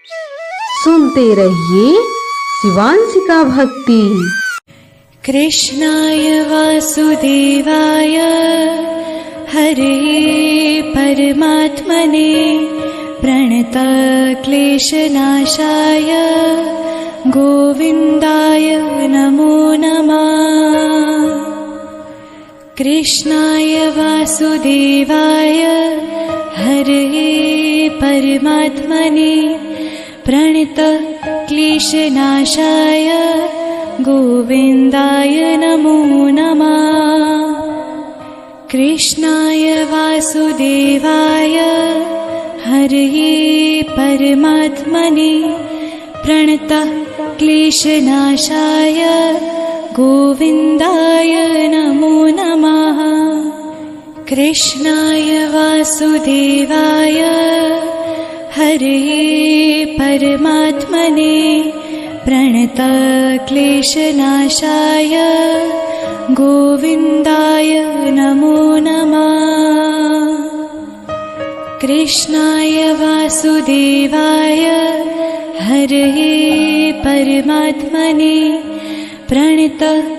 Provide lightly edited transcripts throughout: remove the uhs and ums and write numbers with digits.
सुनते रहिए शिवांशिका भक्ति। कृष्णाय वासुदेवाय हरे परमात्मने प्रणतक्लेशनाशाय गोविन्दाय नमो नमः। कृष्णाय वासुदेवाय हरे परमात्मने प्रणतक्लेशनाशाय गोविन्दाय नमो नमः। कृष्णाय वासुदेवाय हरे परमात्मने प्रणतक्लेशनाशाय गोविन्दाय नमो नमः। कृष्णाय वासुदेवाय हरे परमात्मने प्रणतक्लेशनाशाय गोविन्दाय नमो नमः। कृष्णाय वासुदेवाय हरे परमात्मने प्रणतक्लेशनाशाय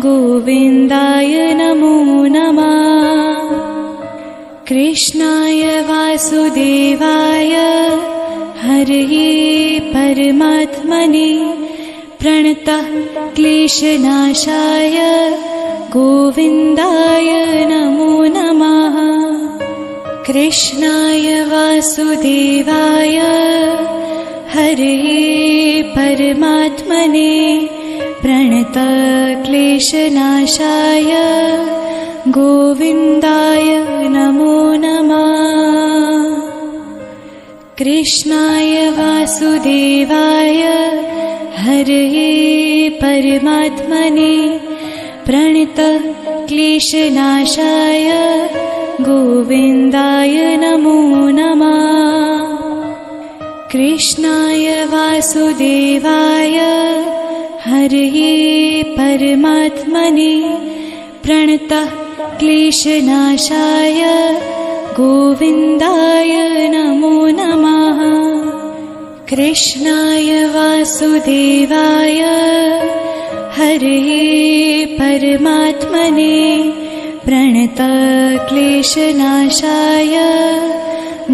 गोविन्दाय नमो नमः। कृष्णाय वासुदेवाय हरे परमात्मने प्रणतक्लेशनाशाय गोविन्दाय नमो नमः। कृष्णाय वासुदेवाय हरे परमात्मने प्रणतक्लेशनाशाय गोविन्दाय नमो नमः। कृष्णाय वासुदेवाय हरे परमात्मने प्रणतक्लेशनाशाय गोविन्दाय नमो नमः। कृष्णाय वासुदेवाय हरे परमात्मने प्रणतक्लेशनाशाय गोविन्दाय नमो नमः। कृष्णाय वासुदेवाय हरे परमात्मने प्रणतक्लेशनाशाय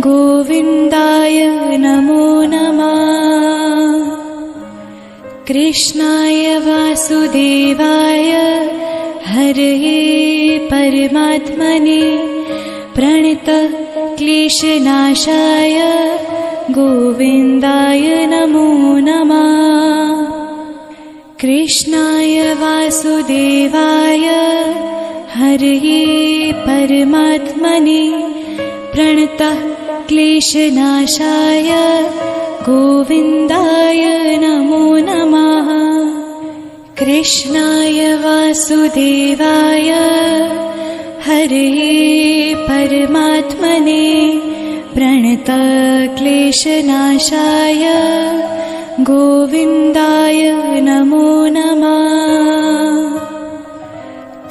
गोविन्दाय नमो नमः। कृष्णाय वासुदेवाय हरे परमात्मने प्रणतक्लेशनाशाय गोविन्दाय नमो नमः। कृष्णाय वासुदेवाय हरे परमात्मने प्रणतक्लेशनाशाय गोविन्दाय नमो नमः। कृष्णाय वासुदेवाय हरे परमात्मने प्रणतक्लेशनाशाय गोविन्दाय नमो नमः।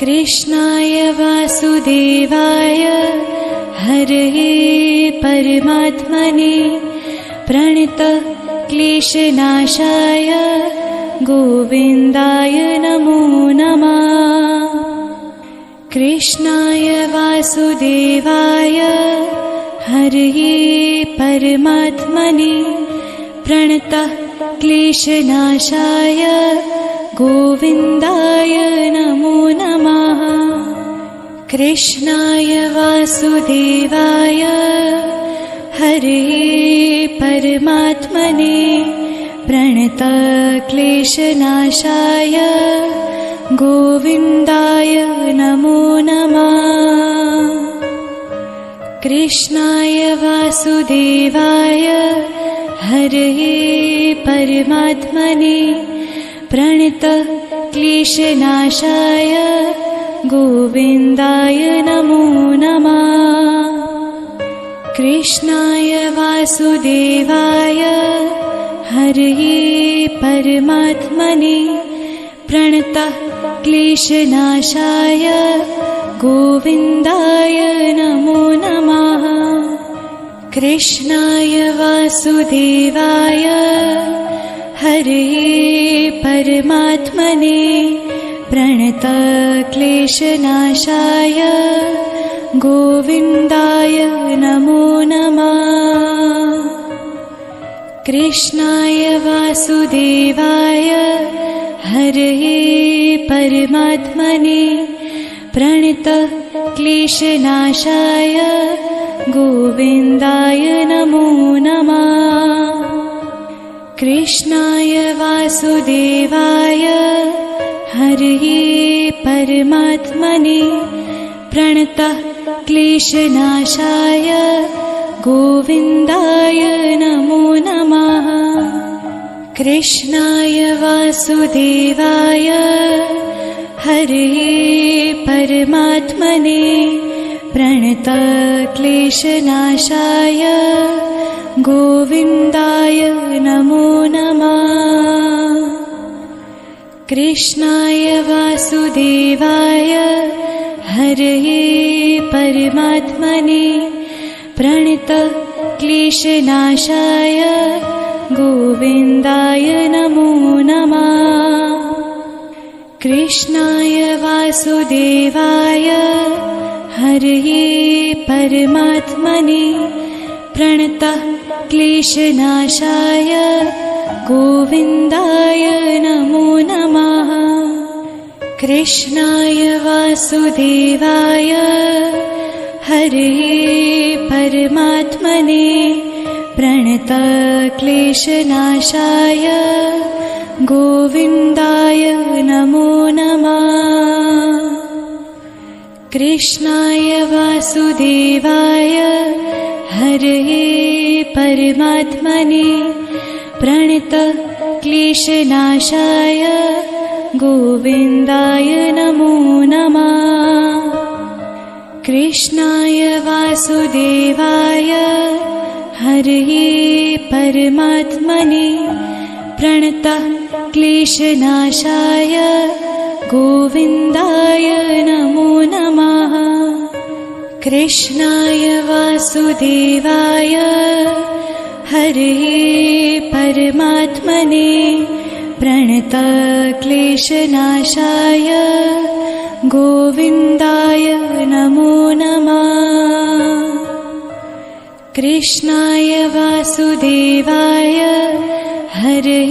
कृष्णाय वासुदेवाय हरे परमात्मने प्रणतक्लेशनाशाय गोविन्दाय नमो नमः। कृष्णाय वासुदेवाय हरे परमात्मने प्रणतक्लेशनाशाय गोविन्दाय नमो नमः। कृष्णाय वासुदेवाय हरे परमात्मने प्रणतक्लेशनाशाय गोविन्दाय नमो नमः। कृष्णाय वासुदेवाय हरे परमात्मने प्रणतक्लेशनाशाय गोविन्दाय नमो नमः। कृष्णाय वासुदेवाय हरे परमात्मने प्रणतक्लेशनाशाय गोविन्दाय नमो नमः। कृष्णाय वासुदेवाय हरे परमात्मने प्रणतक्लेशनाशाय गोविन्दाय नमो नमः। कृष्णाय वासुदेवाय हरे परमात्मने प्रणतक्लेशनाशाय गोविन्दाय नमो नमः। कृष्णाय वासुदेवाय हरे परमात्मने प्रणतक्लेशनाशाय गोविन्दाय नमो नमः। कृष्णाय वासुदेवाय हरे परमात्मने प्रणतक्लेशनाशाय गोविन्दाय नमो नमः। कृष्णाय वासुदेवाय हरे परमात्मने प्रणतक्लेशनाशाय गोविन्दाय नमो नमः। कृष्णाय वासुदेवाय हरे परमात्मने प्रणतक्लेशनाशाय गोविन्दाय नमो नमः। कृष्णाय वासुदेवाय हरे परमात्मने प्रणतक्लेशनाशाय गोविन्दाय नमो नमः। कृष्णाय वासुदेवाय हरे परमात्मने प्रणतक्लेशनाशाय गोविन्दाय नमो नमः। कृष्णाय वासुदेवाय हरे परमात्मने प्रणतक्लेशनाशाय गोविन्दाय नमो नमः। कृष्णाय वासुदेवाय हरे परमात्मने प्रणतक्लेशनाशाय गोविन्दाय नमो नमः। कृष्णाय वासुदेवाय हरे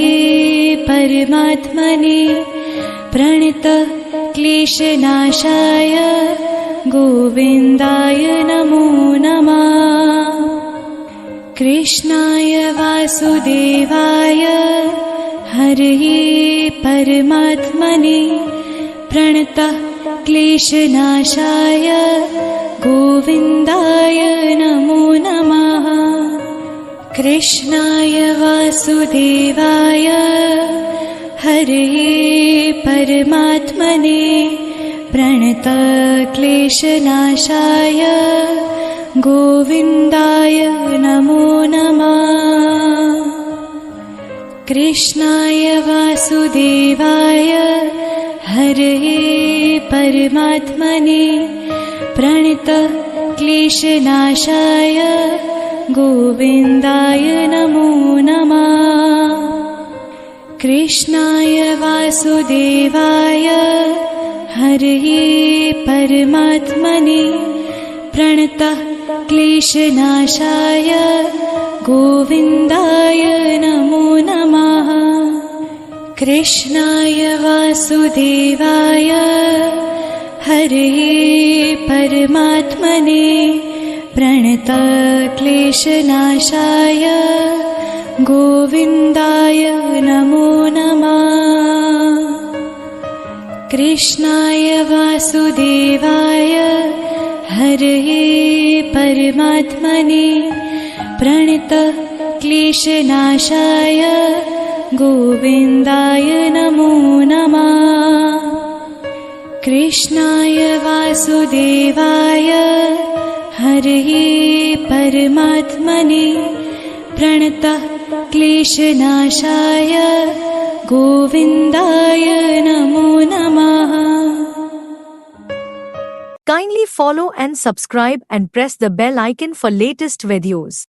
परमात्मने प्रणतक्लेशनाशाय गोविन्दाय नमो नमः। कृष्णाय वासुदेवाय हरे परमात्मने प्रणतक्लेशनाशाय गोविन्दाय नमो नमः। कृष्णाय वासुदेवाय हरे परमात्मने प्रणतक्लेशनाशाय गोविन्दाय नमो नमः। कृष्णाय वासुदेवाय हरे परमात्मने प्रणतक्लेशनाशाय गोविन्दाय नमो नमः। कृष्णाय वासुदेवाय हरे परमात्मने प्रणतक्लेशनाशाय गोविन्दाय नमो नमः। कृष्णाय वासुदेवाय हरे परमात्मने प्रणतक्लेशनाशाय गोविन्दाय नमो नमः। कृष्णाय वासुदेवाय हरे परमात्मने प्रणतक्लेशनाशाय गोविन्दाय नमो नमः। कृष्णाय वासुदेवाय हरे परमात्मने प्रणतक्लेशनाशाय गोविन्दाय नमो नमः। Kindly follow and subscribe and press the bell icon for latest videos.